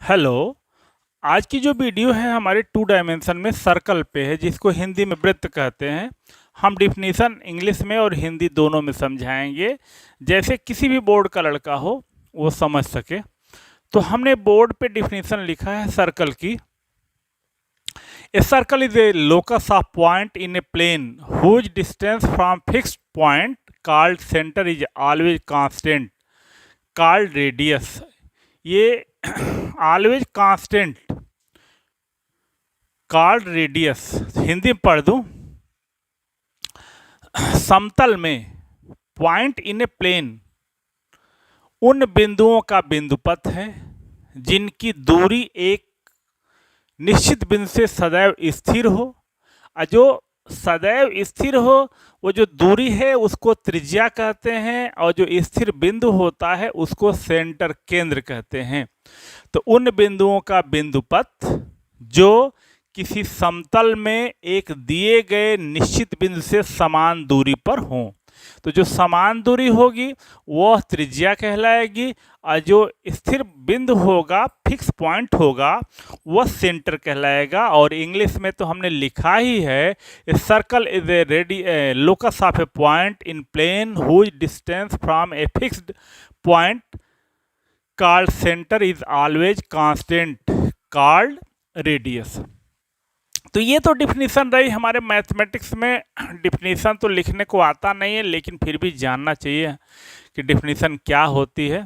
Hello. आज की जो वीडियो है हमारे टू डायमेंशन में सर्कल पे है, जिसको हिंदी में वृत्त कहते हैं। हम डिफिनीशन इंग्लिश में और हिंदी दोनों में समझाएंगे, जैसे किसी भी बोर्ड का लड़का हो वो समझ सके। तो हमने बोर्ड पे डिफिनीशन लिखा है सर्कल की। A circle is a locus of point in a plane whose distance from fixed point called centre is always constant called radius. ये always constant called radius Hindi में पढ़ दूं। समतल में पॉइंट इन ए प्लेन उन बिंदुओं का बिंदुपथ है जिनकी दूरी एक निश्चित बिंदु से सदैव स्थिर हो। और जो सदैव स्थिर हो वो जो दूरी है उसको त्रिज्या कहते हैं, और जो स्थिर बिंदु होता है उसको सेंटर केंद्र कहते हैं। तो उन बिंदुओं का बिंदुपथ जो किसी समतल में एक दिए गए निश्चित बिंदु से समान दूरी पर हों। तो जो समान दूरी होगी वह त्रिज्या कहलाएगी, और जो स्थिर बिंदु होगा, फिक्स पॉइंट होगा, वह सेंटर कहलाएगा। और इंग्लिश में तो हमने लिखा ही है, a circle is a locus of a point in plane whose distance from a fixed point called centre is always constant called radius. तो ये तो डिफिनीशन रही हमारे मैथमेटिक्स में। डिफिनीशन तो लिखने को आता नहीं है, लेकिन फिर भी जानना चाहिए कि डिफिनीशन क्या होती है।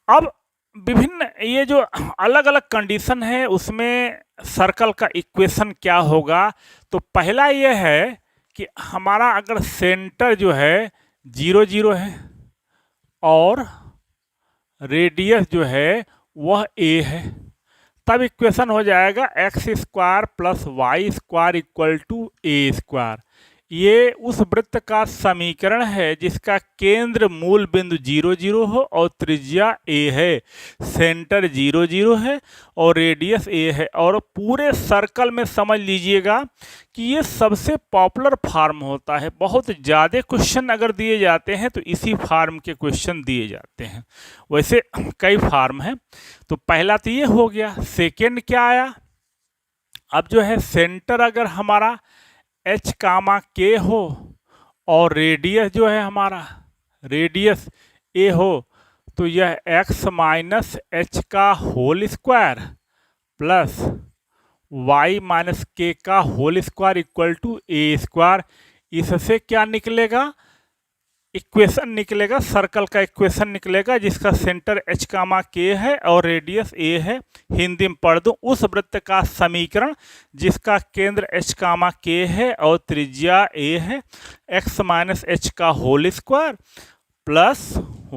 अब विभिन्न ये जो अलग अलग कंडीशन है उसमें सर्कल का इक्वेशन क्या होगा। तो पहला ये है कि हमारा अगर सेंटर जो है 0 0 है और रेडियस जो है वह a है, तब इक्वेशन हो जाएगा x square plus y square equal to a square. ये उस वृत्त का समीकरण है जिसका केंद्र मूल बिंदु 0 0 हो और त्रिज्या a है, सेंटर 0 0 है और रेडियस a है। और पूरे सर्कल में समझ लीजिएगा कि ये सबसे पॉपुलर फार्म होता है। बहुत ज़्यादा क्वेश्चन अगर दिए जाते हैं तो इसी फार्म के क्वेश्चन दिए जाते हैं। वैसे कई फार्म हैं। तो पहला तो ये हो गया। सेकेंड क्या आया, अब जो है सेंटर अगर हमारा h कामा के हो और रेडियस जो है हमारा रेडियस a हो, तो यह x माइनस एच का whole square plus y minus k का whole square equal to a square. इससे क्या निकलेगा, इक्वेशन निकलेगा, सर्कल का इक्वेशन निकलेगा जिसका सेंटर h कामा के है और रेडियस a है। हिंदी में पढ़ दूं, उस वृत्त का समीकरण जिसका केंद्र h कामा के है और त्रिज्या a है, x माइनस एच का whole square plus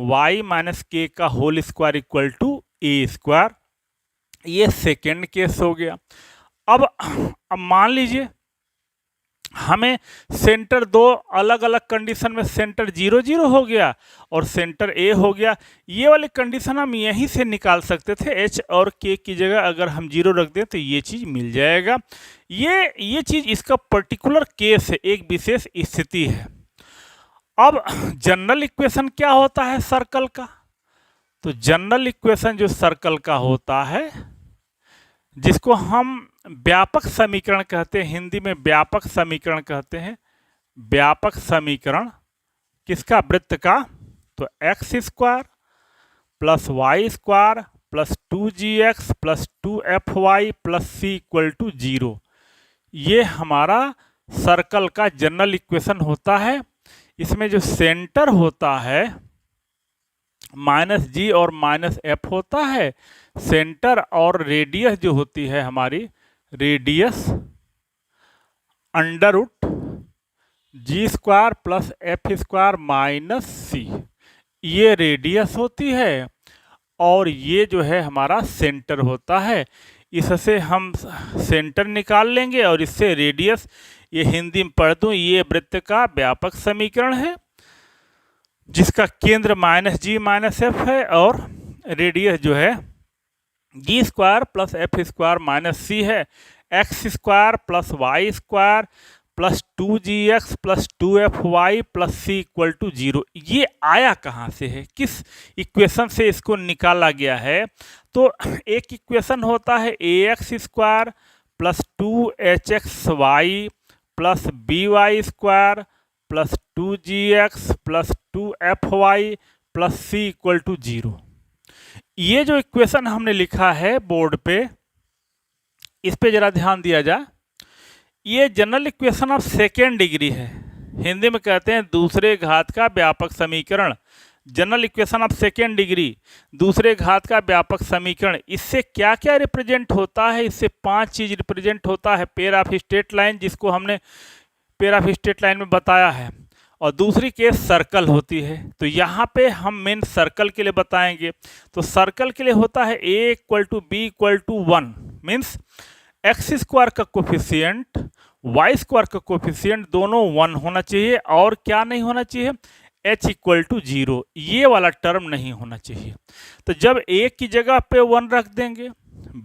y minus k का whole square equal to a square. ये सेकेंड केस हो गया। अब मान लीजिए हमें सेंटर दो अलग अलग कंडीशन में सेंटर 0 0 हो गया और सेंटर a हो गया। ये वाली कंडीशन हम यहीं से निकाल सकते थे, h और k की जगह अगर हम 0 रख दें तो ये चीज़ मिल जाएगा। ये चीज़ इसका पर्टिकुलर केस है, एक विशेष स्थिति है। अब जनरल इक्वेशन क्या होता है सर्कल का, तो जनरल इक्वेशन जो सर्कल का होता है जिसको हम व्यापक समीकरण कहते हैं, हिंदी में व्यापक समीकरण कहते हैं। व्यापक समीकरण किसका, वृत्त का, तो x square plus y square plus 2gx plus 2fy plus c equal to 0। ये हमारा सर्कल का जनरल इक्वेशन होता है। इसमें जो सेंटर होता है माइनस जी और माइनस एफ होता है, सेंटर और रेडियस जो होती है हमारी radius under root g square plus f square minus c, ये रेडियस होती है और ये जो है हमारा सेंटर होता है। इससे हम सेंटर निकाल लेंगे और इससे रेडियस, ये हिंदी में पढ़ दूँ, ये वृत्त का व्यापक समीकरण है जिसका केंद्र माइनस जी माइनस एफ है और रेडियस जो है g square plus f square minus c है। X square plus y square plus 2gx plus 2fy plus c equal to 0। ये आया कहाँ से है, किस इक्वेशन से इसको निकाला गया है, तो एक इक्वेशन होता है ax square plus 2hxy plus by² plus 2gx plus 2fy plus c equal to 0। ये जो इक्वेशन हमने लिखा है बोर्ड पे, इस पे जरा ध्यान दिया जाए। ये general equation of second degree है, हिंदी में कहते हैं दूसरे घात का व्यापक समीकरण। General equation of second degree, दूसरे घात का व्यापक समीकरण। इससे क्या क्या रिप्रेजेंट होता है? इससे 5 चीज रिप्रेजेंट होता है। पेयर ऑफ स्ट्रेट लाइन, जिसको हमने पेयर ऑफ स्ट्रेट लाइन में बताया है, और दूसरी केस सर्कल होती है। तो यहाँ पे हम मेन सर्कल के लिए बताएंगे। तो सर्कल के लिए होता है a equal to b equal to 1, means x square का कोफिशियंट वाई स्क्वायर का कोफिशियंट दोनों 1 होना चाहिए, और क्या नहीं होना चाहिए? h इक्वल टू 0, ये वाला टर्म नहीं होना चाहिए। तो जब a की जगह पे 1 रख देंगे,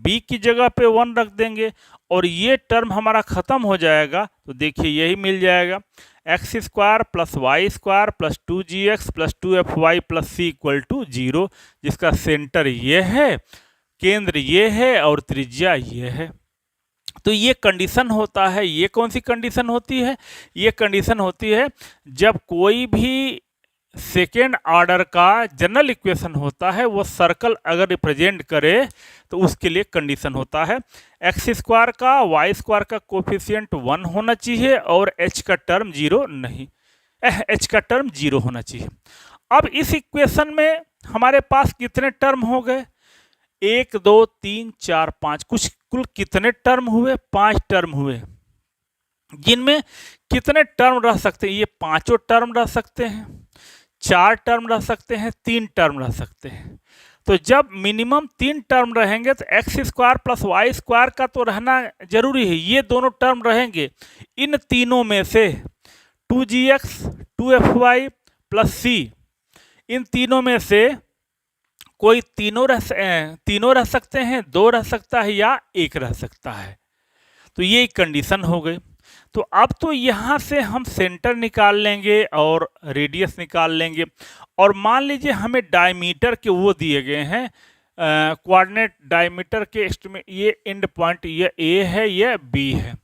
b की जगह पे 1 रख देंगे, और ये टर्म हमारा खत्म हो जाएगा, तो देखिए यही मिल जाएगा x square plus y square plus 2gx plus 2fy plus c equal to 0, जिसका सेंटर ये है, केंद्र ये है, और त्रिज्या ये है। तो ये कंडीशन होता है। ये कौन सी कंडीशन होती है? ये कंडीशन होती है जब कोई भी सेकेंड ऑर्डर का जनरल इक्वेशन होता है, वो सर्कल अगर रिप्रेजेंट करे तो उसके लिए कंडीशन होता है एक्स स्क्वायर का वाई स्क्वायर का कोफिशियंट 1 होना चाहिए, और h का टर्म 0 नहीं, h का टर्म 0 होना चाहिए। अब इस इक्वेशन में हमारे पास कितने टर्म हो गए? 1 2 3 4 5, कुल कितने टर्म हुए? 5 टर्म हुए, जिनमें कितने टर्म रह सकते हैं? ये 5 टर्म रह सकते हैं, 4 टर्म रह सकते हैं, 3 टर्म रह सकते हैं। तो जब मिनिमम 3 टर्म रहेंगे तो x square plus y square का तो रहना जरूरी है, ये दोनों टर्म रहेंगे। इन तीनों में से 2gx 2fy प्लस c, इन तीनों में से कोई तीनों रह सकते हैं, 2 रह सकता है, या 1 रह सकता है। तो ये एक कंडीशन हो गई। तो अब तो यहाँ से हम सेंटर निकाल लेंगे और रेडियस निकाल लेंगे, और मान लीजिए हमें डायमीटर के वो दिए गए हैं, कोऑर्डिनेट डायमीटर के एस्टिमेट, ये एंड पॉइंट ये a है, ये b है,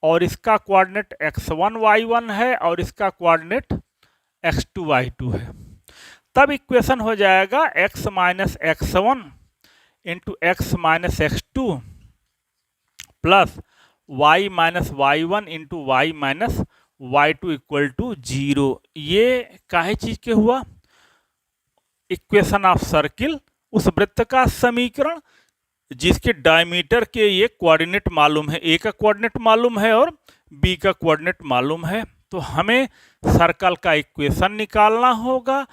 और इसका कोऑर्डिनेट x1 y1 है, और इसका कोऑर्डिनेट x2 y2 है। तब इक्वेशन हो जाएगा x minus x1 into x minus x2 plus y minus y1 into y minus y2 equal to 0। ये काहे चीज के हुआ? इक्वेशन ऑफ सर्किल, उस वृत्त का समीकरण जिसके डायमीटर के ये कोऑर्डिनेट मालूम है, a का कोऑर्डिनेट मालूम है और b का कोऑर्डिनेट मालूम है। तो हमें सर्कल का इक्वेशन निकालना होगा।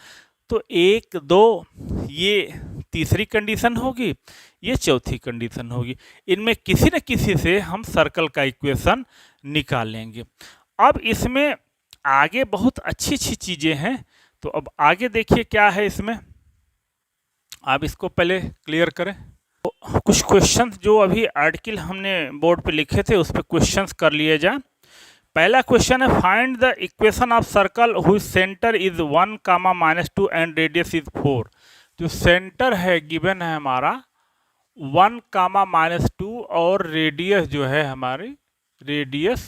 तो 1 2 ये तीसरी कंडीशन होगी, ये चौथी कंडीशन होगी। इनमें किसी न किसी से हम सर्कल का इक्वेशन निकाल लेंगे। अब इसमें आगे बहुत अच्छी अच्छी चीज़ें हैं। तो अब आगे देखिए क्या है इसमें, आप इसको पहले क्लियर करें। तो कुछ क्वेश्चंस जो अभी आर्टिकल हमने बोर्ड पे लिखे थे उस पर क्वेश्चंस कर लिए जाए। पहला क्वेश्चन है find the equation of circle whose centre is 1, -2 and radius is 4। जो सेंटर है गिवन है हमारा 1, -2 और रेडियस जो है हमारी रेडियस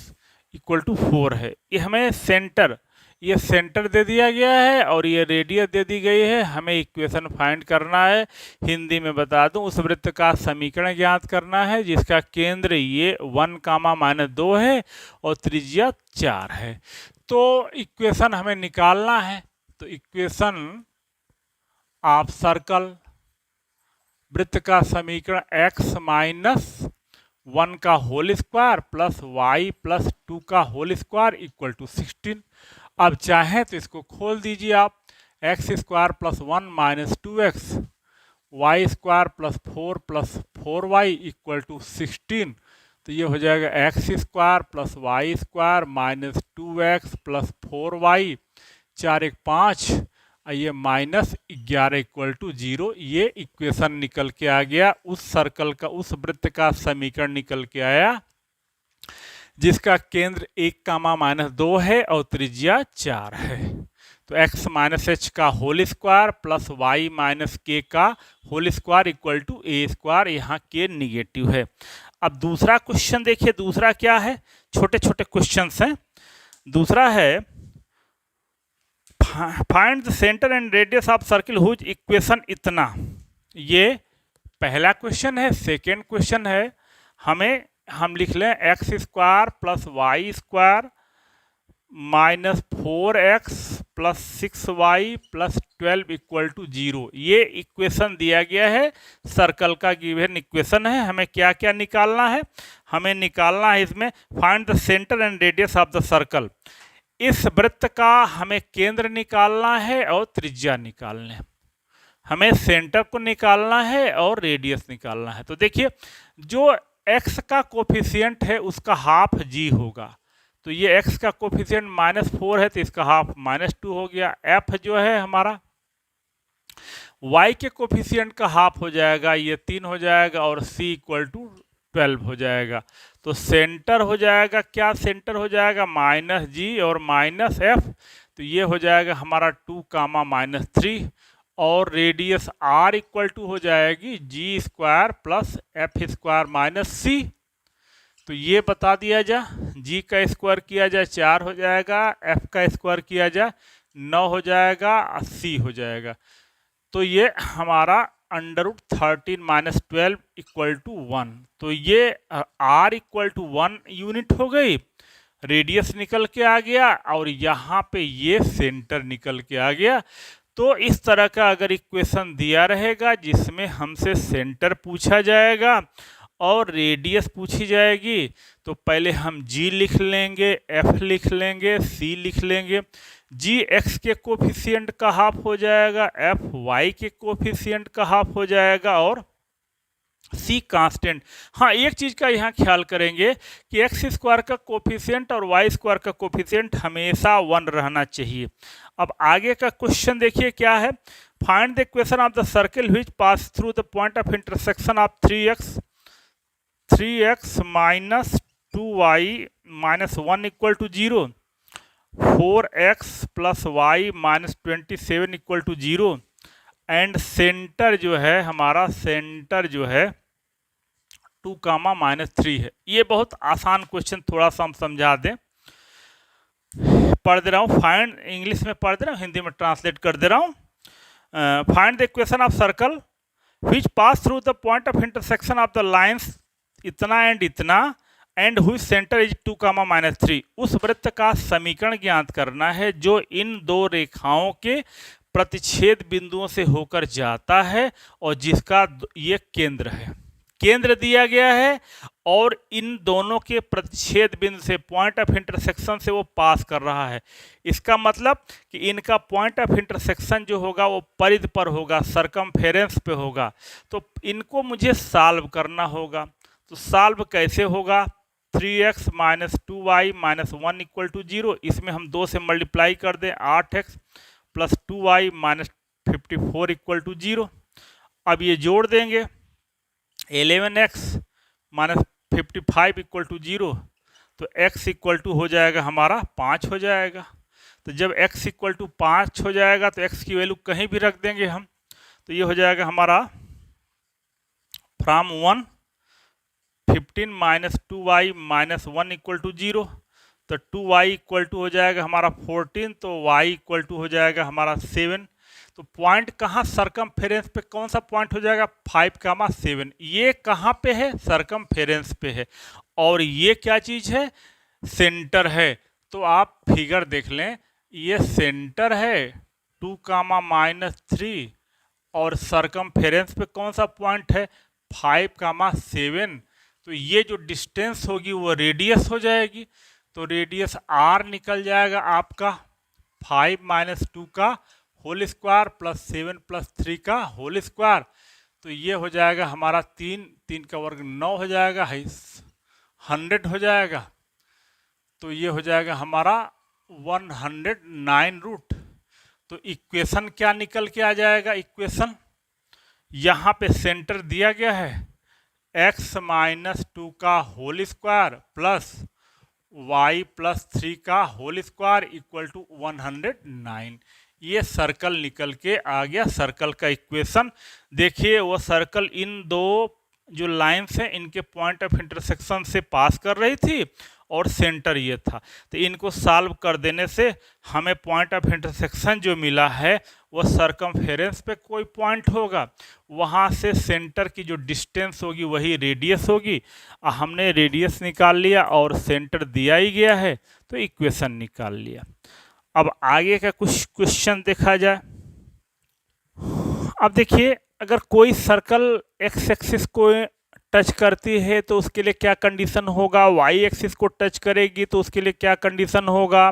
इक्वल टू 4 है। ये हमें सेंटर, ये सेंटर दे दिया गया है और ये रेडियस दे दी गई है। हमें इक्वेशन फाइंड करना है। हिंदी में बता दूं, उस वृत्त का समीकरण ज्ञात करना है जिसका केंद्र ये 1, -2 है और त्रिज्या 4 है। तो इक्वेशन हमें निकालना है। तो इक्वेशन ऑफ सर्कल, वृत्त का समीकरण x माइनस 1 का whole square plus y plus 2 का होल स्क्वायर इक्वल टू 16। अब चाहें तो इसको खोल दीजिए आप, x square plus 1 minus 2x, y square plus 4y equal to 16। तो ये हो जाएगा x square plus y square minus 2x plus 4y, 4 1 5, ये -11 इक्वल टू 0। ये इक्वेशन निकल के आ गया, उस सर्कल का, उस वृत्त का समीकरण निकल के आया जिसका केंद्र 1, -2 है और त्रिज्या 4 है। तो x माइनस एच का whole square plus y minus k का whole square equal to a square, यहाँ के निगेटिव है। अब दूसरा क्वेश्चन देखिए, दूसरा क्या है, छोटे छोटे क्वेश्चंस हैं। दूसरा है find the centre and radius of circle whose equation इतना। ये पहला क्वेश्चन है। सेकेंड क्वेश्चन है, हम लिख लें x square plus y square minus 4x plus 6y plus 12 equal to 0। ये इक्वेशन दिया गया है, सर्कल का गिवन इक्वेशन है। हमें क्या क्या निकालना है, हमें निकालना है इसमें find the centre and radius of the circle. इस वृत्त का हमें केंद्र निकालना है और त्रिज्या निकालना है। हमें सेंटर को निकालना है और रेडियस निकालना है। तो देखिए, जो x का कोफिशिएंट है उसका हाफ g होगा। तो ये x का कोफिशिएंट -4 है तो इसका हाफ -2 हो गया। f जो है हमारा y के कोफिशिएंट का हाफ हो जाएगा, ये 3 हो जाएगा, और c इक्वल टू 12 हो जाएगा। तो सेंटर हो जाएगा, क्या सेंटर हो जाएगा, -g और -f। तो ये हो जाएगा हमारा 2, -3, और रेडियस r इक्वल टू हो जाएगी g square plus f square minus c। तो ये बता दिया जा, g का स्क्वायर किया जाए 4 हो जाएगा, f का स्क्वायर किया जाए 9 हो जाएगा, c हो जाएगा। तो ये हमारा √13 - 12 इक्वल टू 1। तो ये r इक्वल टू 1 यूनिट हो गई, रेडियस निकल के आ गया, और यहाँ पे ये सेंटर निकल के आ गया। तो इस तरह का अगर इक्वेशन दिया रहेगा जिसमें हमसे सेंटर पूछा जाएगा और रेडियस पूछी जाएगी, तो पहले हम g लिख लेंगे, f लिख लेंगे, c लिख लेंगे। g x के कोफिशिएंट का हाफ हो जाएगा, f y के कोफिशिएंट का हाफ हो जाएगा, और c कांस्टेंट। हाँ, एक चीज का यहाँ ख्याल करेंगे कि एक्स स्क्वायर का कोफिशिएंट और वाई स्क्वायर का कोफिशिएंट हमेशा 1 रहना चाहिए। अब आगे का क्वेश्चन देखिए क्या है, find the equation of the circle which pass through the point of intersection of 3x minus 2y minus 1 equal to 0, 4x plus y minus 27 equal to 0, and centre जो है हमारा, सेंटर जो है 2, -3 है। ये बहुत आसान क्वेश्चन, थोड़ा सा हम समझा दें, पढ़ दे रहा हूँ, फाइंड, इंग्लिश में पढ़ दे रहा हूँ, हिंदी में ट्रांसलेट कर दे रहा हूँ। Find the equation of circle which pass through the point of intersection of the lines इतना एंड इतना, एंड हुई सेंटर इज 2, -3। उस वृत्त का समीकरण ज्ञात करना है जो इन दो रेखाओं के प्रतिच्छेद बिंदुओं से होकर जाता है और जिसका ये केंद्र है, केंद्र दिया गया है, और इन दोनों के प्रतिच्छेद बिंदु से, पॉइंट ऑफ इंटरसेक्शन से वो पास कर रहा है। इसका मतलब कि इनका पॉइंट ऑफ इंटरसेक्शन जो होगा वो परिधि पर होगा, सरकमफेरेंस पे होगा। तो इनको मुझे सॉल्व करना होगा। तो सॉल्व कैसे होगा, 3x minus 2y minus 1 equal to 0, इसमें हम 2 से मल्टीप्लाई कर दें, 8x plus 2y minus 54 equal to 0। अब ये जोड़ देंगे, 11x माइनस 55 इक्वल टू 0, तो x इक्वल टू हो जाएगा हमारा 5 हो जाएगा। तो जब x इक्वल टू 5 हो जाएगा तो x की वैल्यू कहीं भी रख देंगे हम, तो ये हो जाएगा हमारा from 1 15 minus 2y minus 1 equal to 0। तो 2y इक्वल टू हो जाएगा हमारा 14, तो y इक्वल टू हो जाएगा हमारा 7। तो पॉइंट कहाँ, सरकमफेरेंस पे कौन सा पॉइंट हो जाएगा, 5, 7। ये कहाँ पे है, सरकमफेरेंस पे है, और ये क्या चीज़ है, सेंटर है। तो आप फिगर देख लें, ये सेंटर है 2, -3, और सरकमफेरेंस पे कौन सा पॉइंट है, 5, 7। तो ये जो डिस्टेंस होगी वो रेडियस हो जाएगी। तो रेडियस r निकल जाएगा आपका 5 - 2 का होल स्क्वायर प्लस 7 + 3 का होल स्क्वायर। तो ये हो जाएगा हमारा 3 का वर्ग 9 हो जाएगा, 100 हो जाएगा। तो ये हो जाएगा हमारा 109 रूट। तो इक्वेशन क्या निकल के आ जाएगा, इक्वेशन यहाँ पे सेंटर दिया गया है, x - 2 का होल स्क्वायर प्लस y + 3 का होल स्क्वायर इक्वल टू 109। ये सर्कल निकल के आ गया। सर्कल का इक्वेशन देखिए, वो सर्कल इन दो जो लाइंस हैं इनके पॉइंट ऑफ इंटरसेक्शन से पास कर रही थी और सेंटर ये था। तो इनको सॉल्व कर देने से हमें पॉइंट ऑफ इंटरसेक्शन जो मिला है वो सरकमफेरेंस पे कोई पॉइंट होगा, वहाँ से सेंटर की जो डिस्टेंस होगी वही रेडियस होगी। हमने रेडियस निकाल लिया और सेंटर दिया ही गया है तो इक्वेशन निकाल लिया। अब आगे का कुछ क्वेश्चन देखा जाए। अब देखिए, अगर कोई सर्कल एक्स एक्सिस को टच करती है तो उसके लिए क्या कंडीशन होगा, वाई एक्सिस को टच करेगी तो उसके लिए क्या कंडीशन होगा,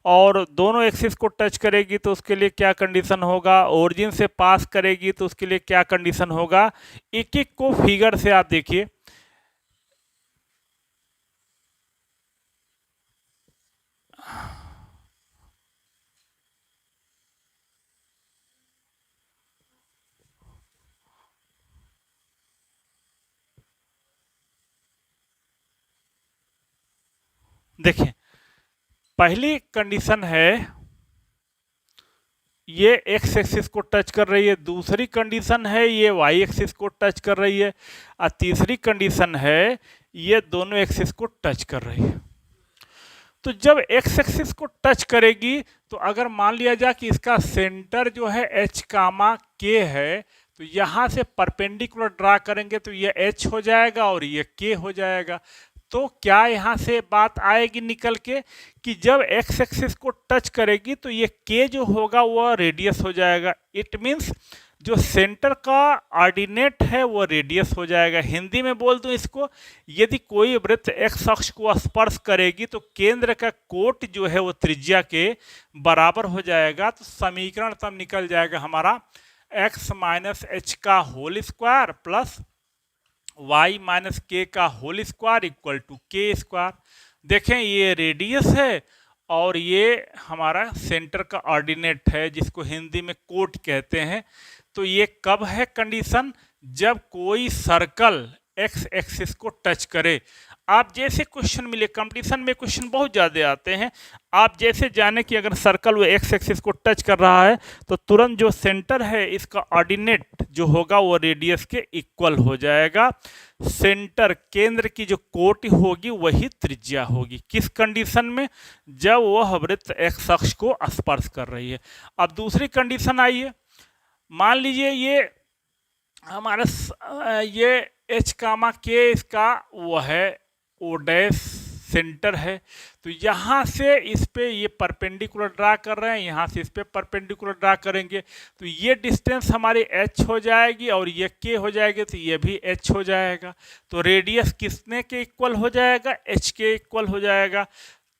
और दोनों एक्सिस को टच करेगी तो उसके लिए क्या कंडीशन होगा, ओरिजिन से पास करेगी तो उसके लिए क्या कंडीशन होगा। एक एक को फिगर से आप देखिए। देखिए, पहली कंडीशन है ये एक्स एक्सिस को टच कर रही है, दूसरी कंडीशन है ये वाई एक्सिस को टच कर रही है, और तीसरी कंडीशन है ये दोनों एक्सिस को टच कर रही है। तो जब एक्स एक्सिस को टच करेगी तो अगर मान लिया जाए कि इसका सेंटर जो है एच कामा के है, तो यहाँ से परपेंडिकुलर ड्रा करेंगे तो ये एच हो जाएगा और ये के हो जाएगा। तो क्या यहाँ से बात आएगी निकल के कि जब एक्स एक्सिस को टच करेगी तो ये के जो होगा वह रेडियस हो जाएगा। इट मीन्स जो सेंटर का ऑर्डिनेट है वो रेडियस हो जाएगा। हिंदी में बोल दूं इसको, यदि कोई वृत्त एक्स अक्ष को स्पर्श करेगी तो केंद्र का कोट जो है वो त्रिज्या के बराबर हो जाएगा। तो समीकरण तब निकल जाएगा हमारा एक्स माइनस एच का whole square plus y minus k का whole square equal to k square. देखें, ये रेडियस है और ये हमारा सेंटर का ऑर्डिनेट है जिसको हिंदी में कोट कहते हैं। तो ये कब है कंडीशन, जब कोई सर्कल एक्स एक्सिस को टच करे। आप जैसे क्वेश्चन मिले, कंपटीशन में क्वेश्चन बहुत ज़्यादा आते हैं, आप जैसे जाने कि अगर सर्कल वो एक्स एक्सिस को टच कर रहा है तो तुरंत जो सेंटर है इसका ऑर्डिनेट जो होगा वो रेडियस के इक्वल हो जाएगा। सेंटर केंद्र की जो कोटि होगी वही त्रिज्या होगी। किस कंडीशन में, जब वह वृत्त एक्स अक्ष को स्पर्श कर रही है। अब दूसरी कंडीशन आई है, मान लीजिए ये हमारा ये एच कामा के इसका वो है ओ डैश सेंटर है, तो यहाँ से इस पे ये परपेंडिकुलर ड्रा कर रहे हैं, यहाँ से इस पे परपेंडिकुलर ड्रा करेंगे तो ये डिस्टेंस हमारी h हो जाएगी और ये k हो जाएगी तो ये भी h हो जाएगा। तो रेडियस किसने के इक्वल हो जाएगा, h के इक्वल हो जाएगा।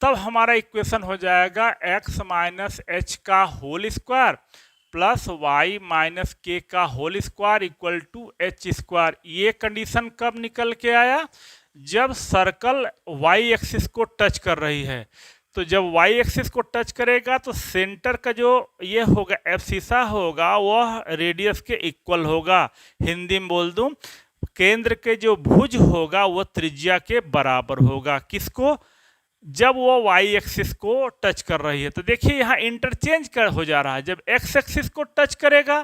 तब हमारा इक्वेशन हो जाएगा x माइनस एच का whole square plus y minus k का whole square equal to h square. ये कंडीशन कब निकल के आया, जब सर्कल वाई एक्सिस को टच कर रही है। तो जब वाई एक्सिस को टच करेगा तो सेंटर का जो ये होगा एब्सिसा होगा वह रेडियस के इक्वल होगा। हिंदी में बोल दूं, केंद्र के जो भुज होगा वह त्रिज्या के बराबर होगा। किसको, जब वो वाई एक्सिस को टच कर रही है। तो देखिए यहाँ इंटरचेंज कर हो जा रहा है, जब एक्स एक्सिस को टच करेगा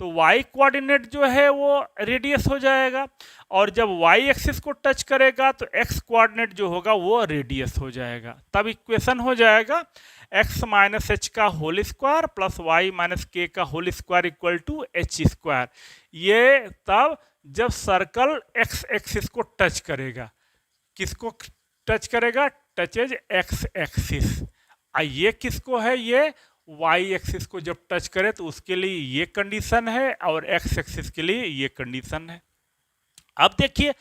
तो वाई कोऑर्डिनेट जो है वो रेडियस हो जाएगा, और जब वाई एक्सिस को टच करेगा तो एक्स कोऑर्डिनेट जो होगा वो रेडियस हो जाएगा। तब इक्वेशन हो जाएगा एक्स माइनस एच का whole square plus y minus k का whole square equal to h square. ये तब जब सर्कल एक्स एक्सिस को टच करेगा। किसको टच करेगा, टचेज एक्स एक्सिस। ये किसको है, ये वाई एक्सिस को जब टच करे तो उसके लिए ये कंडीशन है और एक्स एक्सिस के लिए ये कंडीशन है। अब देखिए,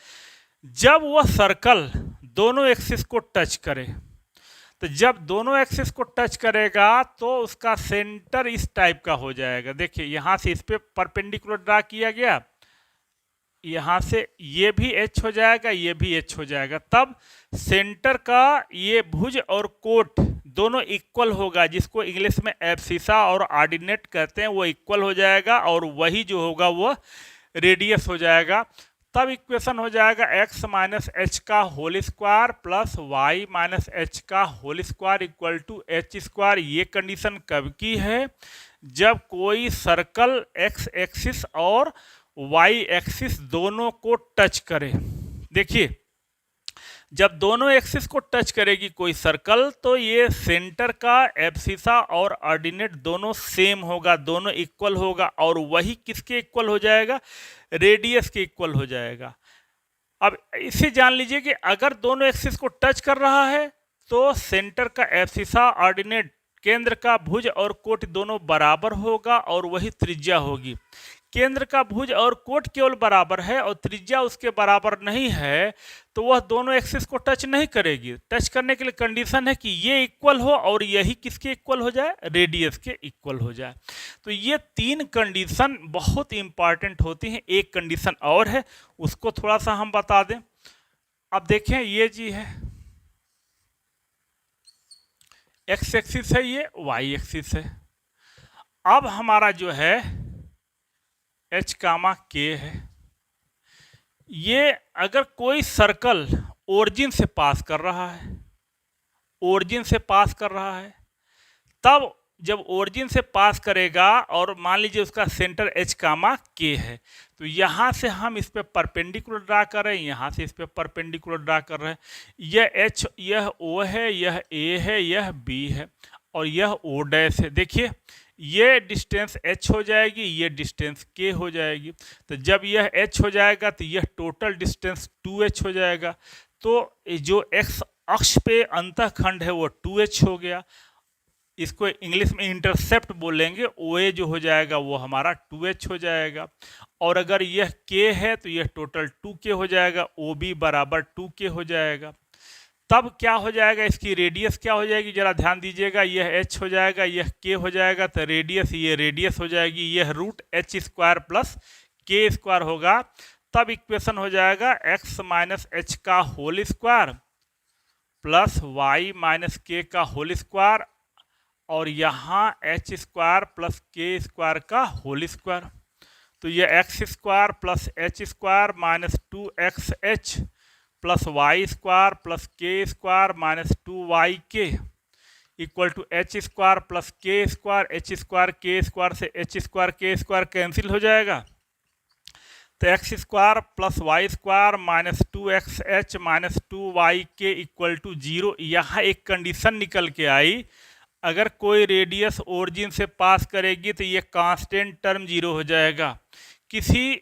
जब वह सर्कल दोनों एक्सिस को टच करे, तो जब दोनों एक्सिस को टच करेगा तो उसका सेंटर इस टाइप का हो जाएगा। देखिए यहाँ से इस पे परपेंडिकुलर ड्रा किया गया, यहाँ से ये भी एच हो जाएगा, ये भी एच हो जाएगा। तब सेंटर का ये भुज और कोट दोनों इक्वल होगा, जिसको इंग्लिश में एब्सिसा और ऑर्डिनेट कहते हैं, वो इक्वल हो जाएगा और वही जो होगा वो रेडियस हो जाएगा। तब इक्वेशन हो जाएगा x माइनस एच का whole square plus y minus h का whole square equal to h square. ये कंडीशन कब की है, जब कोई सर्कल एक्स एक्सिस और वाई एक्सिस दोनों को टच करे। देखिए, जब दोनों एक्सिस को टच करेगी कोई सर्कल तो ये सेंटर का एब्सिसा और ऑर्डिनेट दोनों सेम होगा, दोनों इक्वल होगा, और वही किसके इक्वल हो जाएगा? रेडियस के इक्वल हो जाएगा। अब इसे जान लीजिए कि अगर दोनों एक्सिस को टच कर रहा है तो सेंटर का एब्सिसा, ऑर्डिनेट, केंद्र का भुज और कोट दोनों बराबर होगा और वही त्रिज्या होगी। केंद्र का भुज और कोट केवल बराबर है और त्रिज्या उसके बराबर नहीं है तो वह दोनों एक्सिस को टच नहीं करेगी। टच करने के लिए कंडीशन है कि ये इक्वल हो और यही किसके इक्वल हो जाए? रेडियस के इक्वल हो जाए। तो ये तीन कंडीशन बहुत इंपॉर्टेंट होती हैं। एक कंडीशन और है, उसको थोड़ा सा हम बता दें। अब देखें, ये जी है एक्स एक्सिस है, ये वाई एक्सिस है। अब हमारा जो है एच कामा के है। ये अगर कोई सर्कल ओरिजिन से पास कर रहा है, ओरिजिन से पास कर रहा है, तब जब ओरिजिन से पास करेगा और मान लीजिए उसका सेंटर एच कामा के है, तो यहाँ से हम इस पे परपेंडिकुलर ड्रा कर रहे हैं, यहाँ से इस पे परपेंडिकुलर ड्रा कर रहे हैं। यह एच, यह ओ है, यह ए है, यह बी है और यह ओ डैश है। देखिए, ये डिस्टेंस h हो जाएगी, ये डिस्टेंस k हो जाएगी। तो जब यह h हो जाएगा तो यह टोटल डिस्टेंस 2h हो जाएगा। तो जो x अक्ष पे अंतःखंड है वो 2h हो गया। इसको इंग्लिश में इंटरसेप्ट बोलेंगे। OA जो हो जाएगा वो हमारा 2h हो जाएगा। और अगर यह k है तो यह टोटल 2k हो जाएगा। OB बराबर 2k हो जाएगा। तब क्या हो जाएगा? इसकी रेडियस क्या हो जाएगी? जरा ध्यान दीजिएगा। यह h हो जाएगा, यह k हो जाएगा, तो रेडियस, ये रेडियस हो जाएगी। यह root h square plus k square होगा। तब इक्वेशन हो जाएगा x माइनस h का whole square plus y minus k का होल स्क्वायर और यहाँ h square plus k square का होल स्क्वायर। तो यह x square plus h square minus 2xh plus y square plus k square minus 2yk equal to h square plus k square. H square k square से h square k square cancel हो जाएगा, तो x square plus y square minus 2xh minus 2yk equal to 0। यहाँ एक condition निकल के आई, अगर कोई रेडियस ओरिजिन से पास करेगी तो ये कांस्टेंट टर्म 0 हो जाएगा। किसी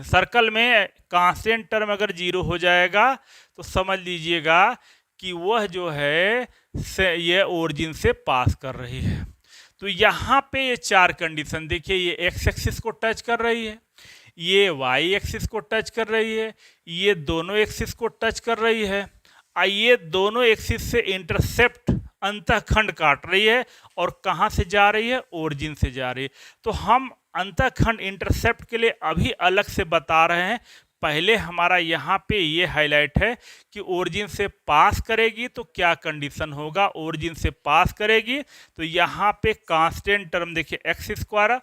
सर्कल में कांस्टेंट टर्म अगर 0 हो जाएगा तो समझ लीजिएगा कि वह जो है ये ओरिजिन से पास कर रही है। तो यहाँ पे ये चार कंडीशन देखिए, ये एक्स एक्सिस को टच कर रही है, ये वाई एक्सिस को टच कर रही है, ये दोनों एक्सिस को टच कर रही है, ये दोनों एक्सिस से इंटरसेप्ट अंतःखंड काट रही है और कहाँ से जा रही है? ओरिजिन से जा रही है। तो हम अंतःखंड इंटरसेप्ट के लिए अभी अलग से बता रहे हैं। पहले हमारा यहाँ पे ये हाईलाइट है कि ओरिजिन से पास करेगी तो क्या कंडीशन होगा। ओरिजिन से पास करेगी तो यहाँ पे कांस्टेंट टर्म देखिए, एक्स स्क्वायर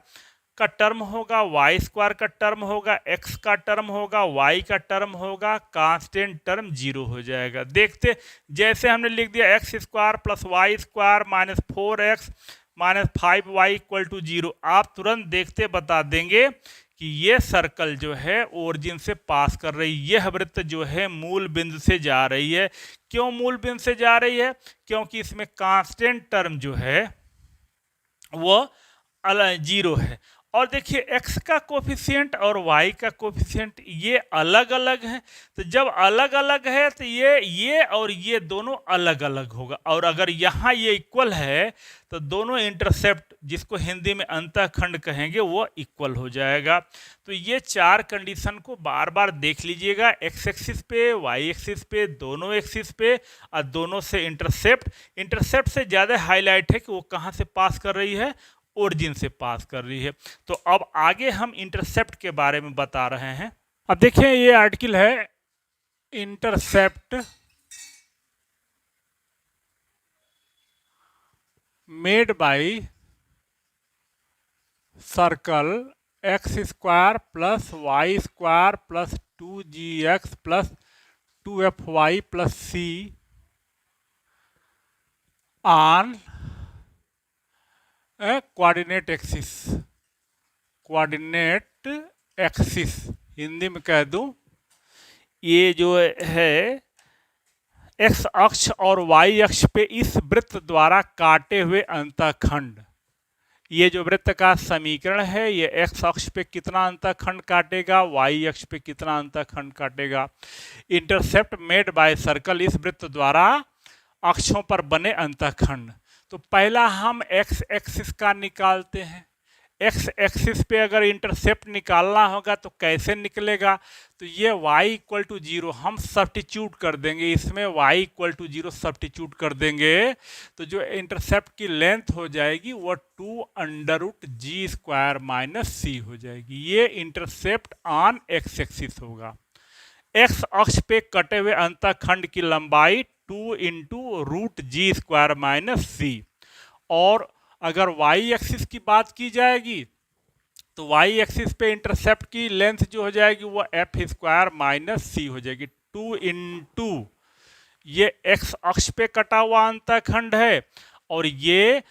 का टर्म होगा, वाई स्क्वायर का टर्म होगा, एक्स का टर्म होगा, वाई का टर्म होगा, कांस्टेंट टर्म 0 हो जाएगा। देखते, जैसे हमने लिख दिया x square plus y square minus 4x minus 5y equal to 0, आप तुरंत देखते बता देंगे कि ये सर्कल जो है ओरिजिन से पास कर रही है। यह वृत्त जो है मूल बिंदु से जा रही है। क्यों मूल बिंदु से जा रही है? क्योंकि इसमें कांस्टेंट टर्म जो है वो 0 है। और देखिए, x का कोफिशिएंट और y का कोफिशिएंट ये अलग अलग है। तो जब अलग अलग है तो ये और ये दोनों अलग अलग होगा। और अगर यहाँ ये इक्वल है तो दोनों इंटरसेप्ट, जिसको हिंदी में अंतःखंड कहेंगे, वो इक्वल हो जाएगा। तो ये चार कंडीशन को बार बार देख लीजिएगा, एक्स एक्सिस पे, वाई एक्सिस पे, दोनों एक्सिस पे, और दोनों से इंटरसेप्ट से ज़्यादा हाईलाइट है कि वो कहाँ से पास कर रही है? ओरिजिन से पास कर रही है। तो अब आगे हम इंटरसेप्ट के बारे में बता रहे हैं। अब देखिए, ये आर्टिकल है intercept made by circle x square plus y square plus 2gx plus 2fy plus c on coordinate axis, coordinate axis Hindi में कह दूं, ये जो है एक्स अक्ष और वाई अक्ष पे इस वृत्त द्वारा काटे हुए अंतःखंड, ये जो वृत्त का समीकरण है, ये एक्स अक्ष पे कितना अंतःखंड काटेगा, वाई अक्ष पे कितना अंतःखंड काटेगा। इंटरसेप्ट मेड बाय सर्कल, इस वृत्त द्वारा अक्षों पर बने अंतःखंड। तो पहला हम एक्स एक्सिस का निकालते हैं। एक्स एक्सिस पे अगर इंटरसेप्ट निकालना होगा तो कैसे निकलेगा, तो ये y इक्वल टू 0 हम सब्स्टिट्यूट कर देंगे, इसमें y इक्वल टू 0 सब्स्टिट्यूट कर देंगे, तो जो इंटरसेप्ट की लेंथ हो जाएगी वो 2√g² माइनस सी हो जाएगी। ये इंटरसेप्ट ऑन एक्स एक्सिस होगा। एक्स अक्ष पे कटे हुए अंतःखंड की लंबाई 2 × √g² माइनस सी। और अगर y एक्सिस की बात की जाएगी तो y एक्सिस पे इंटरसेप्ट की लेंथ जो हो जाएगी वो f² माइनस सी हो जाएगी। 2 × ये x अक्ष पे कटा हुआ अंतःखंड है और ये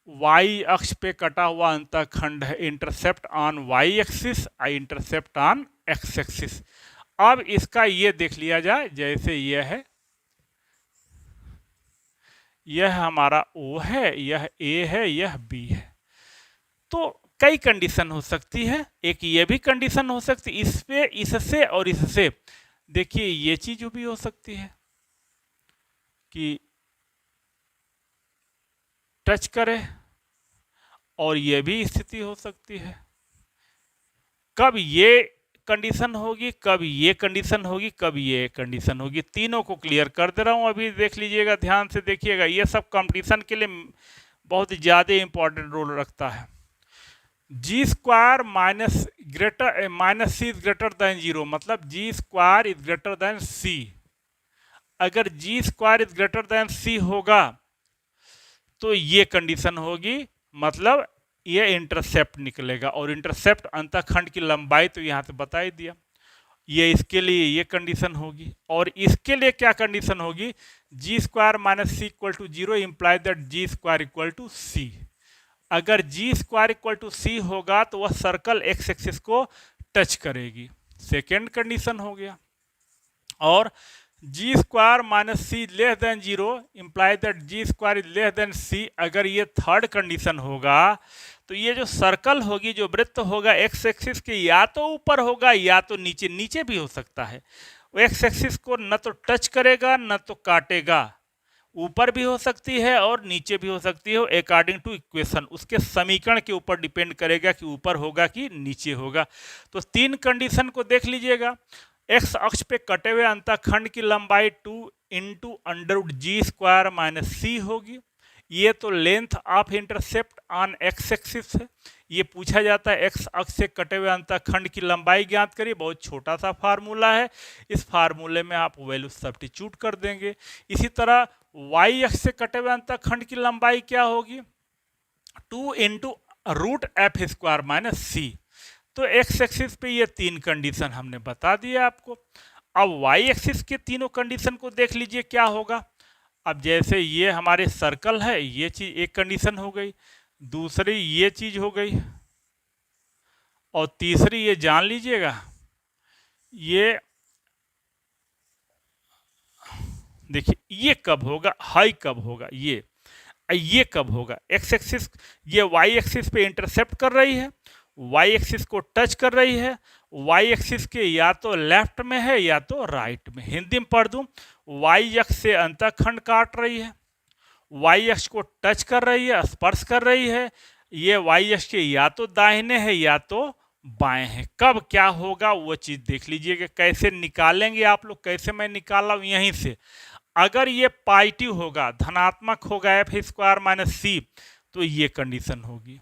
y अक्ष पे कटा हुआ अंतःखंड है। इंटरसेप्ट ऑन y एक्सिस और इंटरसेप्ट ऑन x एक्सिस। अब इसका ये देख लिया जाए, जैसे ये है, यह हमारा O है, यह A है, यह B है। तो कई कंडीशन हो सकती है, एक ये भी कंडीशन हो सकती है, इस पे इससे और इससे, देखिए ये चीज भी हो सकती है कि टच करे, और ये भी स्थिति हो सकती है। कब ये कंडीशन होगी, कब ये कंडीशन होगी, कब ये कंडीशन होगी, तीनों को क्लियर कर दे रहा हूं। अभी देख लीजिएगा, ध्यान से देखिएगा, ये सब कंपटीशन के लिए बहुत ज़्यादा इंपॉर्टेंट रोल रखता है। g² minus c is greater than 0, मतलब g² is greater then c. अगर g² इज ग्रेटर देन सी होगा तो ये कंडीशन होगी, मतलब ये इंटरसेप्ट निकलेगा। और इंटरसेप्ट अंतःखंड की लंबाई तो यहाँ से बता ही दिया, ये इसके लिए ये कंडीशन होगी। और इसके लिए क्या कंडीशन होगी, g² minus c equal to 0 imply that g² equal to c. अगर g² इक्वल टू सी होगा तो वह सर्कल एक्स एक्सिस को टच करेगी, सेकेंड कंडीशन हो गया। और g² minus c less than 0 imply that g² is less than c, अगर ये थर्ड कंडीशन होगा तो ये जो सर्कल होगी, जो वृत्त होगा, एक्स एक्सिस के या तो ऊपर होगा या तो नीचे, नीचे भी हो सकता है। वो एक्स एक्सिस को न तो टच करेगा न तो काटेगा, ऊपर भी हो सकती है और नीचे भी हो सकती है, अकॉर्डिंग टू इक्वेशन, उसके समीकरण के ऊपर डिपेंड करेगा कि ऊपर होगा कि नीचे होगा। तो तीन कंडीशन को देख लीजिएगा। एक्स अक्ष पे कटे हुए अंतःखंड की लंबाई 2 × √g² माइनस सी होगी। ये तो length of intercept on x axis है। ये पूछा जाता है एक्स अक्ष से कटे हुए अंतःखंड की लंबाई ज्ञात करिए, बहुत छोटा सा फार्मूला है, इस फार्मूले में आप वैल्यू सब्स्टिट्यूट कर देंगे। इसी तरह वाई अक्ष से कटे हुए अंतःखंड की लंबाई क्या होगी, 2 × √f² माइनस सी। तो एक्स एक्सिस पे ये तीन कंडीशन हमने बता दिया आपको। अब वाई एक्सिस के तीनों कंडीशन को देख लीजिए क्या होगा। अब जैसे ये हमारे सर्कल है, ये चीज एक कंडीशन हो गई, दूसरी ये चीज हो गई, और तीसरी ये जान लीजिएगा, ये देखिए ये कब होगा, हाई कब होगा, ये कब होगा, एक्स एक्सिस, ये वाई एक्सिस पे इंटरसेप्ट कर रही है, वाई एक्सिस को टच कर रही है, वाई एक्सिस के या तो लेफ्ट में है या तो राइट में। हिंदी में पढ़ दूं, वाई अक्ष से अंतःखंड काट रही है, वाई अक्ष को टच कर रही है, स्पर्श कर रही है, ये वाई अक्ष के या तो दाहिने है या तो बाएं है। कब क्या होगा वो चीज देख लीजिएगा, कैसे निकालेंगे आप लोग, कैसे मैं निकाल रहा हूं यहीं से। अगर ये पॉजिटिव होगा, धनात्मक होगा f² माइनस सी, तो ये कंडीशन होगी।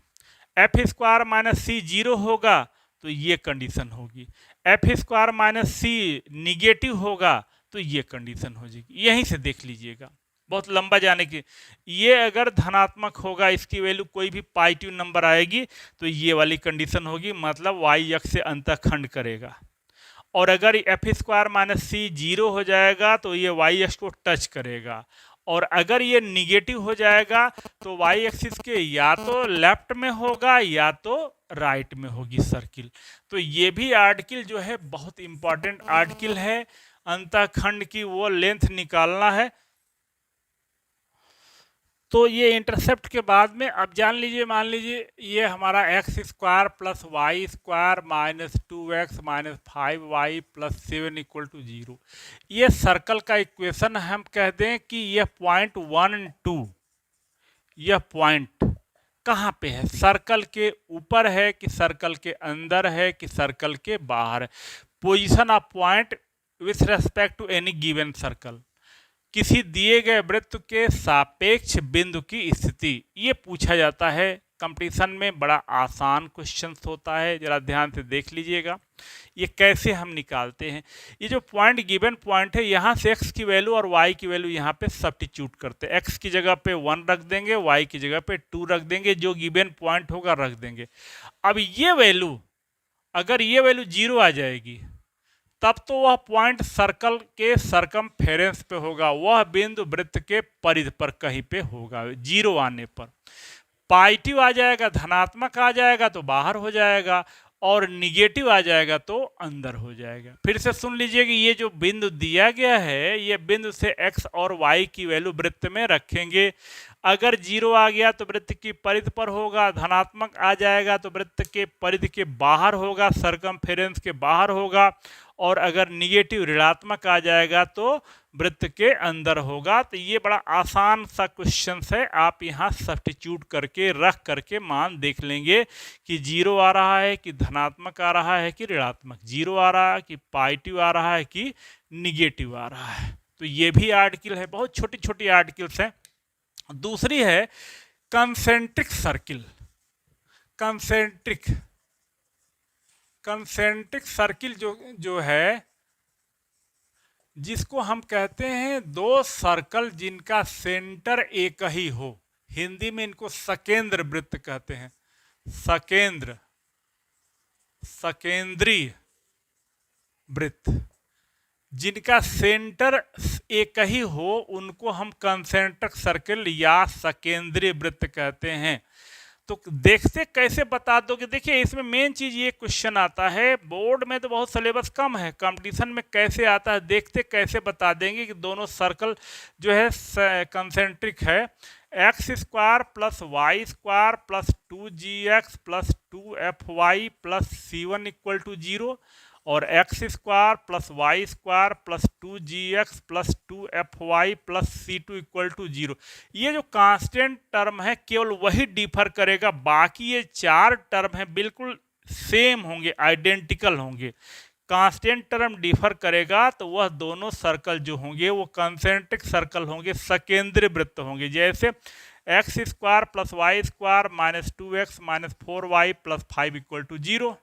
f² माइनस सी 0 होगा तो ये कंडीशन होगी। f² माइनस सी निगेटिव होगा तो ये कंडीशन हो जाएगी। यहीं से देख लीजिएगा, बहुत लंबा जाने की। ये अगर धनात्मक होगा, इसकी वैल्यू कोई भी पॉजिटिव नंबर आएगी तो ये वाली कंडीशन होगी, मतलब वाई अक्ष से अंतःखंड करेगा। और अगर f² माइनस सी 0 हो जाएगा तो ये वाई अक्ष को टच करेगा, और अगर ये निगेटिव हो जाएगा तो वाई एक्सिस के या तो लेफ्ट में होगा या तो राइट में होगी सर्किल। तो ये भी आर्टिकल जो है बहुत इंपॉर्टेंट आर्टिकल है, अंतःखंड की वो लेंथ निकालना है। तो ये इंटरसेप्ट के बाद में अब जान लीजिए, मान लीजिए ये हमारा x square plus y square minus 2x minus 5y plus 7 equal to 0, ये सर्कल का इक्वेशन हम कह दें कि यह पॉइंट 1 2, यह पॉइंट कहाँ पे है, सर्कल के ऊपर है कि सर्कल के अंदर है कि सर्कल के बाहर है। Position of point with respect to any given circle, किसी दिए गए वृत्त के सापेक्ष बिंदु की स्थिति, ये पूछा जाता है कंपटीशन में। बड़ा आसान क्वेश्चन होता है, जरा ध्यान से देख लीजिएगा ये कैसे हम निकालते हैं। ये जो पॉइंट गिवन पॉइंट है, यहाँ से x की वैल्यू और y की वैल्यू यहाँ पे सब्स्टिट्यूट करते हैं। x की जगह पे 1 रख देंगे, y की जगह पे 2 रख देंगे, जो गिवन पॉइंट होगा रख देंगे। अब ये वैल्यू, अगर ये वैल्यू 0 आ जाएगी तब तो वह पॉइंट सर्कल के सरकमफेरेंस पे होगा, वह बिंदु वृत्त के परिधि पर कहीं पे होगा। 0 आने पर पॉजिटिव आ जाएगा, धनात्मक आ जाएगा तो बाहर हो जाएगा, और निगेटिव आ जाएगा तो अंदर हो जाएगा। फिर से सुन लीजिए कि ये जो बिंदु दिया गया है, ये बिंदु से x और y की वैल्यू वृत्त में रखेंगे। अगर 0 आ गया तो वृत्त की परिधि पर होगा, धनात्मक आ जाएगा तो वृत्त के परिधि के बाहर होगा, सरकमफेरेंस के बाहर होगा, और अगर निगेटिव ऋणात्मक आ जाएगा तो वृत्त के अंदर होगा। तो ये बड़ा आसान सा क्वेश्चन है, आप यहाँ सब्स्टिट्यूट करके रख करके मान देख लेंगे कि 0 आ रहा है कि धनात्मक आ रहा है कि ऋणात्मक, 0 आ रहा है कि पॉजिटिव आ रहा है कि निगेटिव आ रहा है। तो ये भी आर्टिकल है, बहुत छोटी छोटी आर्टिकल्स हैं। दूसरी है कंसेंट्रिक सर्किल। कंसेंट्रिक सर्किल जो है, जिसको हम कहते हैं दो सर्कल जिनका सेंटर एक ही हो, हिंदी में इनको सकेंद्र वृत्त कहते हैं। सकेंद्रीय वृत्त, जिनका सेंटर एक ही हो उनको हम कंसेंट्रिक सर्किल या सकेंद्रीय वृत्त कहते हैं। तो देखते कैसे बता दोगे, देखिए इसमें मेन चीज ये क्वेश्चन आता है, बोर्ड में तो बहुत सिलेबस कम है, कंपटीशन में कैसे आता है देखते कैसे बता देंगे कि दोनों सर्कल जो है कंसेंट्रिक है। X square plus y square plus 2gx plus 2fy plus c1 equal to 0, और x square plus y square plus 2gx plus 2fy plus c2 equal to 0। ये जो कांस्टेंट टर्म है केवल वही डिफर करेगा, बाकी ये 4 टर्म है बिल्कुल सेम होंगे, आइडेंटिकल होंगे। कांस्टेंट टर्म डिफर करेगा तो वह दोनों सर्कल जो होंगे वो कंसेंट्रिक सर्कल होंगे, सकेंद्रीय वृत्त होंगे। जैसे x square plus y square minus 2x minus 4y plus 5 equal to 0,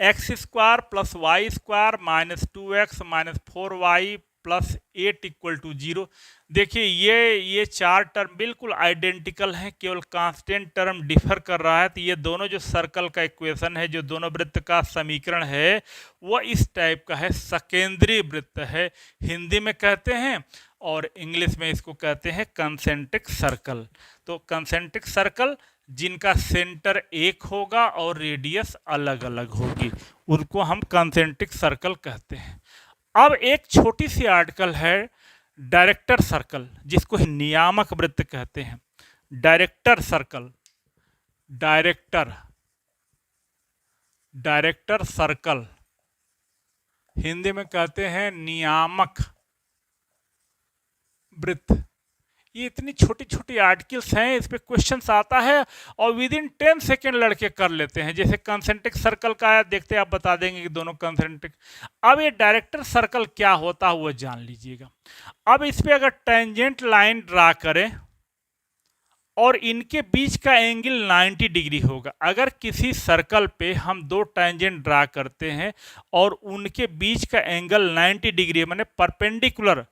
x square plus y square minus 2x minus 4y plus 8 equal to 0। देखिए ये 4 टर्म बिल्कुल आइडेंटिकल हैं, केवल कांस्टेंट टर्म डिफर कर रहा है। तो ये दोनों जो सर्कल का इक्वेशन है, जो दोनों वृत्त का समीकरण है, वो इस टाइप का है, सकेंद्रीय वृत्त है हिंदी में कहते हैं, और इंग्लिश में इसको कहते हैं कंसेंट्रिक सर्कल। तो कंसेंट्रिक सर्कल जिनका सेंटर एक होगा और रेडियस अलग अलग होगी, उनको हम कंसेंट्रिक सर्कल कहते हैं। अब एक छोटी सी आर्टिकल है डायरेक्टर सर्कल, जिसको नियामक वृत्त कहते हैं। Director circle, director circle Hindi में कहते हैं नियामक वृत्त। ये इतनी छोटी छोटी आर्टिकल्स हैं, इस पे क्वेश्चंस आता है और विद इन 10 सेकेंड लड़के कर लेते हैं। जैसे कंसेंट्रिक सर्कल का है, देखते हैं आप बता देंगे कि दोनों कंसेंट्रिक। अब ये डायरेक्टर सर्कल क्या होता है वो जान लीजिएगा। अब इस पे अगर टेंजेंट लाइन ड्रा करें और इनके बीच का एंगल 90 डिग्री होगा, अगर किसी सर्कल पे हम दो टेंजेंट ड्रा करते हैं और उनके बीच का एंगल 90 डिग्री है, माने परपेंडिकुलर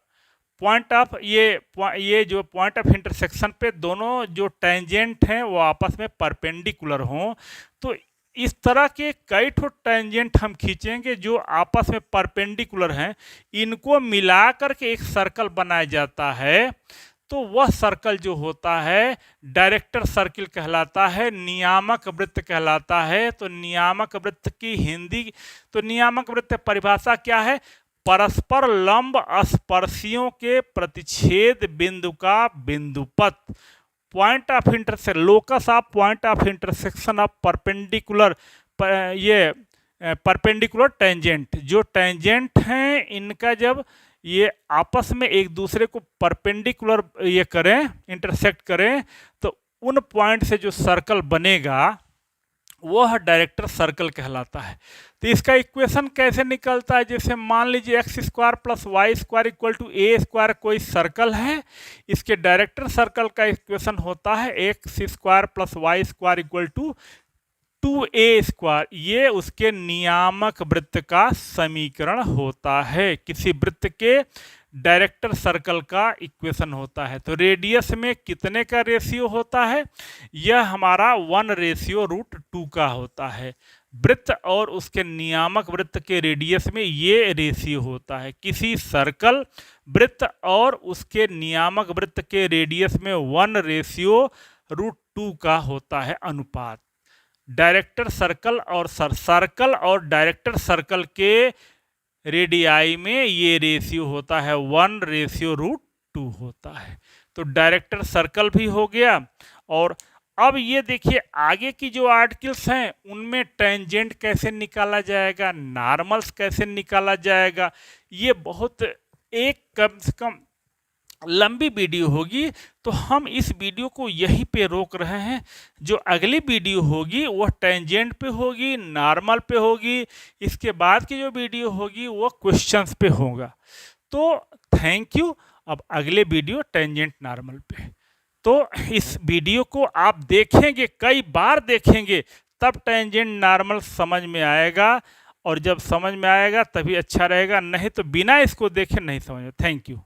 पॉइंट ऑफ ये जो पॉइंट ऑफ इंटरसेक्शन पे दोनों जो टेंजेंट हैं वो आपस में परपेंडिकुलर हों, तो इस तरह के कई ठो टेंजेंट हम खींचेंगे जो आपस में परपेंडिकुलर हैं, इनको मिला करके एक सर्कल बनाया जाता है। तो वह सर्कल जो होता है डायरेक्टर सर्किल कहलाता है, नियामक वृत्त कहलाता है। तो नियामक वृत्त की हिंदी, तो नियामक वृत्त परिभाषा क्या है? परस्पर लंब स्पर्शियों के प्रतिच्छेद बिंदु का बिंदुपथ, point of intersection, locus of point of intersection of perpendicular, ये परपेंडिकुलर टेंजेंट। जो टेंजेंट हैं इनका जब ये आपस में एक दूसरे को परपेंडिकुलर ये करें, इंटरसेक्ट करें, तो उन पॉइंट से जो सर्कल बनेगा वह डायरेक्टर सर्कल कहलाता है। तो इसका इक्वेशन कैसे निकलता है? जैसे मान लीजिए x square plus y square equal to a square कोई सर्कल है, इसके डायरेक्टर सर्कल का इक्वेशन होता है x square plus y square equal to 2a square. ये उसके नियामक वृत्त का समीकरण होता है, किसी वृत्त के डायरेक्टर सर्कल का इक्वेशन होता है। तो रेडियस में कितने का रेशियो होता है? यह हमारा 1:√2 का होता है। वृत्त और उसके नियामक वृत्त के रेडियस में ये रेशियो होता है। किसी सर्कल, वृत्त और उसके नियामक वृत्त के रेडियस में 1:√2 का होता है अनुपात। डायरेक्टर सर्कल और डायरेक्टर सर्कल के रेडियाई में ये रेशियो होता है 1:√2 होता है। तो डायरेक्टर सर्कल भी हो गया। और अब ये देखिए आगे की जो आर्टिकल्स हैं उनमें टेंजेंट कैसे निकाला जाएगा, नॉर्मल्स कैसे निकाला जाएगा, ये बहुत एक कम से कम लंबी वीडियो होगी। तो हम इस वीडियो को यहीं पे रोक रहे हैं। जो अगली वीडियो होगी वह टेंजेंट पे होगी, नॉर्मल पे होगी। इसके बाद की जो वीडियो होगी वो क्वेश्चंस पे होगा। तो थैंक यू। अब अगले वीडियो टेंजेंट नॉर्मल पे। तो इस वीडियो को आप देखेंगे, कई बार देखेंगे, तब टेंजेंट नॉर्मल समझ में आएगा। और जब समझ में आएगा तभी अच्छा रहेगा, नहीं तो बिना इसको देखे नहीं समझ में। Thank you.